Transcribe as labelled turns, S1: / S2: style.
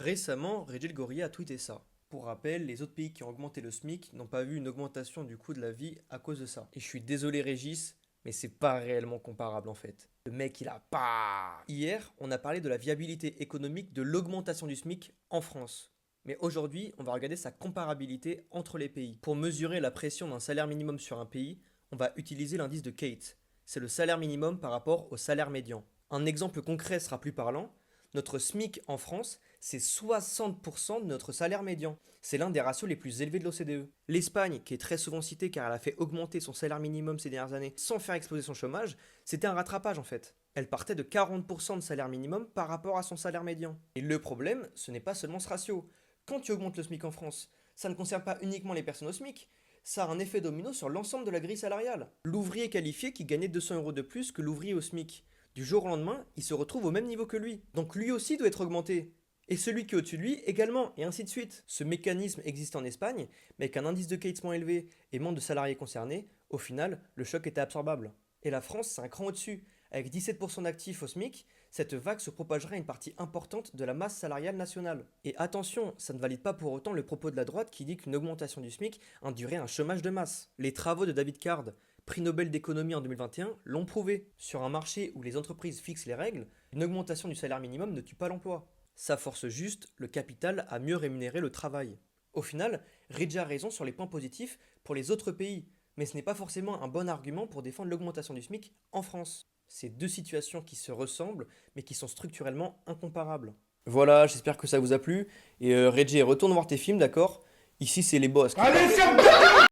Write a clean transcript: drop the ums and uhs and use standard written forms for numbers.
S1: Récemment, Régis Gourrier a tweeté ça. Pour rappel, les autres pays qui ont augmenté le SMIC n'ont pas vu une augmentation du coût de la vie à cause de ça. Et je suis désolé Régis, mais c'est pas réellement comparable en fait. Le mec il a pas. Hier, on a parlé de la viabilité économique de l'augmentation du SMIC en France. Mais aujourd'hui, on va regarder sa comparabilité entre les pays. Pour mesurer la pression d'un salaire minimum sur un pays, on va utiliser l'indice de Kate. C'est le salaire minimum par rapport au salaire médian. Un exemple concret sera plus parlant. Notre SMIC en France, c'est 60% de notre salaire médian. C'est l'un des ratios les plus élevés de l'OCDE. L'Espagne, qui est très souvent citée car elle a fait augmenter son salaire minimum ces dernières années sans faire exploser son chômage, c'était un rattrapage en fait. Elle partait de 40% de salaire minimum par rapport à son salaire médian. Et le problème, ce n'est pas seulement ce ratio. Quand tu augmentes le SMIC en France, ça ne concerne pas uniquement les personnes au SMIC, ça a un effet domino sur l'ensemble de la grille salariale. L'ouvrier qualifié qui gagnait 200 euros de plus que l'ouvrier au SMIC. Du jour au lendemain, il se retrouve au même niveau que lui. Donc lui aussi doit être augmenté. Et celui qui est au-dessus de lui également, et ainsi de suite. Ce mécanisme existe en Espagne, mais avec un indice de Cates moins élevé et moins de salariés concernés, au final, le choc était absorbable. Et la France, c'est un cran au-dessus. Avec 17% d'actifs au SMIC, cette vague se propagera à une partie importante de la masse salariale nationale. Et attention, ça ne valide pas pour autant le propos de la droite qui dit qu'une augmentation du SMIC induirait un chômage de masse. Les travaux de David Card, prix Nobel d'économie en 2021, l'ont prouvé. Sur un marché où les entreprises fixent les règles, une augmentation du salaire minimum ne tue pas l'emploi. Ça force juste le capital à mieux rémunérer le travail. Au final, Ridge a raison sur les points positifs pour les autres pays, mais ce n'est pas forcément un bon argument pour défendre l'augmentation du SMIC en France. C'est deux situations qui se ressemblent, mais qui sont structurellement incomparables. Voilà, j'espère que ça vous a plu. Et Reggie, retourne voir tes films, d'accord? Ici, c'est les boss qui parlent.